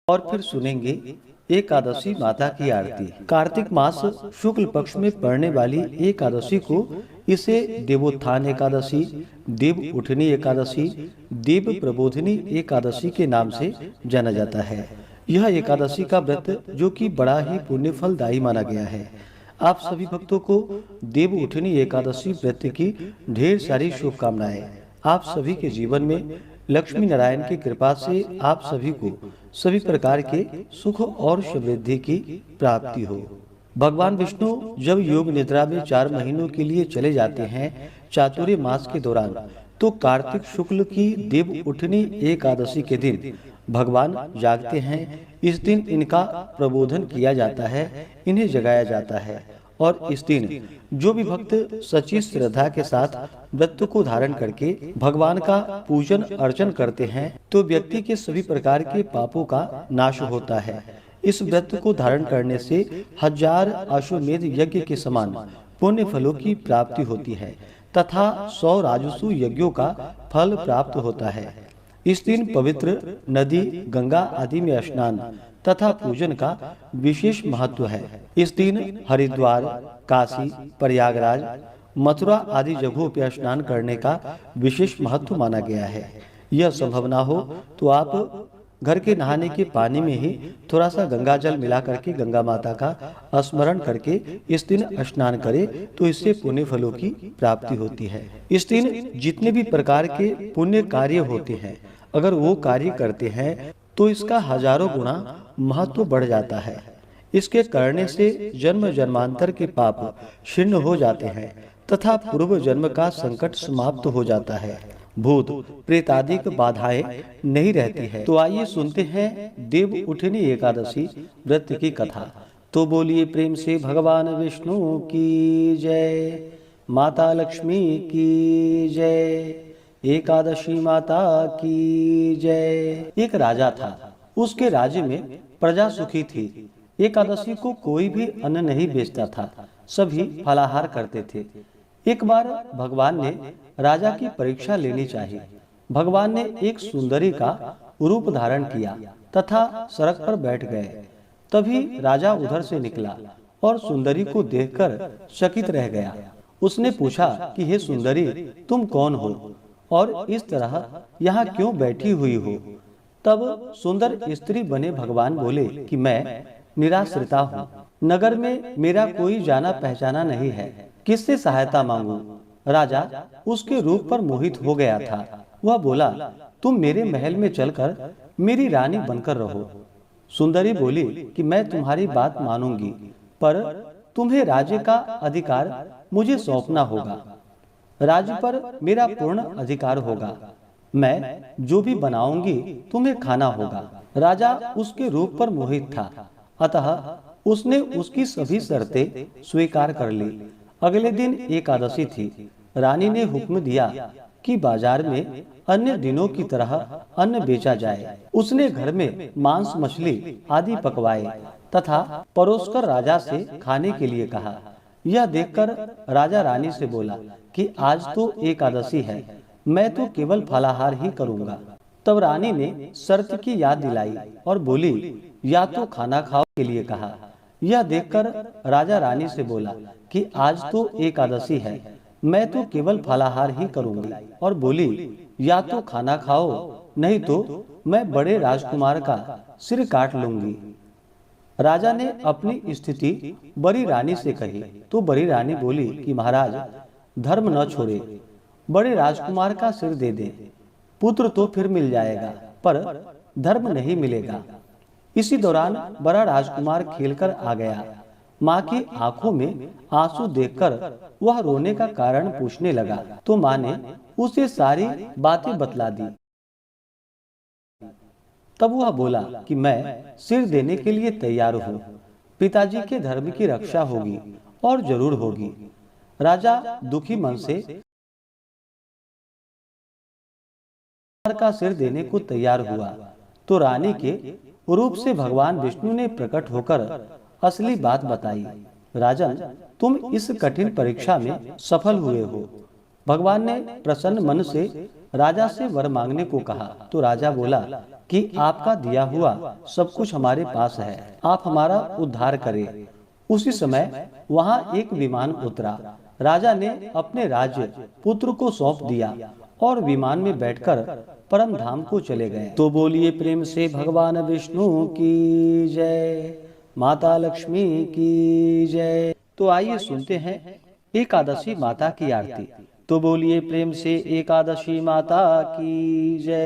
और फिर सुनेंगे एकादशी माता की आरती। कार्तिक मास शुक्ल पक्ष में पड़ने वाली एकादशी को इसे देवोत्थान एकादशी, देव उठनी एकादशी, देव प्रबोधिनी एकादशी के नाम से जाना जाता है। यह एकादशी का व्रत जो कि बड़ा ही पुण्य फलदायी माना गया है। आप सभी भक्तों को देव उठनी एकादशी व्रत की ढेर सारी शुभकामनाएं। आप सभी के जीवन में लक्ष्मी नारायण की कृपा से आप सभी को सभी प्रकार के सुख और समृद्धि की प्राप्ति हो। भगवान विष्णु जब योग निद्रा में 4 महीनों के लिए चले जाते हैं चातुर्य मास के दौरान, तो कार्तिक शुक्ल की देव उठनी एकादशी के दिन भगवान जागते हैं। इस दिन इनका प्रबोधन किया जाता है, इन्हें जगाया जाता है। और इस दिन जो भी भक्त सच्ची श्रद्धा के साथ व्रत को धारण करके भगवान का पूजन अर्चन करते हैं, तो व्यक्ति के सभी प्रकार के पापों का नाश होता है। इस व्रत को धारण करने से 1000 अश्वमेध यज्ञ के समान पुण्य फलों की प्राप्ति होती है तथा 100 राजसु यज्ञों का फल प्राप्त होता है। इस दिन पवित्र नदी गंगा आदि में स्नान तथा पूजन का विशेष महत्व है। इस दिन हरिद्वार, काशी, प्रयागराज, मथुरा आदि जगहों पर स्नान करने का विशेष महत्व माना गया है। यह संभव ना हो तो आप घर के नहाने के पानी में ही थोड़ा सा गंगा जल मिला करके गंगा माता का स्मरण करके इस दिन स्नान करें, तो इससे पुण्य फलों की प्राप्ति होती है। इस दिन जितने भी प्रकार के पुण्य कार्य होते हैं, अगर वो कार्य करते हैं तो इसका हजारों गुना महत्व बढ़ जाता है। इसके करने से जन्म जन्मांतर के पाप क्षीण हो जाते हैं तथा पूर्व जन्म का संकट समाप्त हो जाता है। भूत प्रेत आदि की बाधाएं नहीं रहती है। तो आइए सुनते हैं देव उठनी एकादशी व्रत की कथा। तो बोलिए प्रेम से भगवान विष्णु की जय, माता लक्ष्मी की जय, एकादशी माता की जय। एक राजा था, उसके राज्य में प्रजा सुखी थी। एकादशी को कोई भी अन्न नहीं बेचता था, सभी फलाहार करते थे। एक बार भगवान ने राजा की परीक्षा लेनी चाहिए। भगवान ने एक सुंदरी का रूप धारण किया तथा सड़क पर बैठ गए। तभी राजा उधर से निकला और सुंदरी को देखकर चकित रह गया। उसने पूछा कि हे सुंदरी, तुम कौन हो और इस तरह यहाँ क्यों बैठी हुई हो? तब सुंदर स्त्री बने भगवान बोले कि मैं निराश्रिता हूँ, नगर में मेरा कोई जाना पहचाना नहीं है, किससे सहायता मांगू? राजा उसके रूप पर मोहित हो गया था। वह बोला, तुम मेरे महल में चलकर मेरी रानी बनकर रहो। सुंदरी बोली कि मैं तुम्हारी बात मानूंगी, पर तुम्हें राज्य का अधिकार मुझे सौंपना होगा। राज्य पर मेरा पूर्ण अधिकार होगा। मैं जो भी बनाऊंगी तुम्हें खाना होगा। राजा उसके रूप पर मोहित था, अतः उसने उसकी सभी शर्तें स्वीकार कर ली। अगले दिन एकादशी थी। रानी ने हुक्म दिया कि बाजार में अन्य दिनों की तरह अन्न बेचा जाए। उसने घर में मांस मछली आदि पकवाए तथा परोसकर राजा से खाने के लिए कहा। यह देखकर राजा रानी से बोला कि आज तो एकादशी है, मैं तो केवल फलाहार ही करूंगा। तब रानी ने शर्त की याद दिलाई और बोली, या तो खाना खाओ के लिए कहा। यह देखकर राजा रानी से बोला कि आज तो एकादशी है, मैं तो केवल फलाहार ही करूंगी। और बोली, या तो खाना खाओ, नहीं तो मैं बड़े राजकुमार का सिर काट लूंगी। राजा ने अपनी स्थिति बड़ी रानी से कही तो बड़ी रानी बोली कि महाराज, धर्म न छोड़े, बड़े राजकुमार का सिर दे दे। पुत्र तो फिर मिल जाएगा, पर धर्म नहीं मिलेगा। इसी दौरान बड़ा राजकुमार खेलकर आ गया। माँ की आंखों में आंसू देखकर वह रोने का कारण पूछने लगा, तो माँ ने उसे सारी बातें बतला दी। तब वह बोला कि मैं सिर देने के लिए तैयार हूँ, पिताजी के धर्म की रक्षा होगी और जरूर होगी। राजा दुखी मन से का सिर देने को तैयार हुआ तो रानी के रूप से भगवान विष्णु ने प्रकट होकर असली बात बताई। राजन, तुम इस कठिन परीक्षा में सफल हुए हो। भगवान ने प्रसन्न मन से राजा से वर मांगने को कहा तो राजा बोला कि आपका दिया हुआ सब कुछ हमारे पास है, आप हमारा उद्धार करें। उसी समय वहां एक विमान उतरा। राजा ने अपने राज्य पुत्र को सौंप दिया और विमान में बैठकर परम धाम को चले गए। तो बोलिए प्रेम से भगवान विष्णु की जय, माता लक्ष्मी की जय। तो आइए सुनते हैं एकादशी माता की आरती। तो बोलिए प्रेम से एकादशी माता की जय।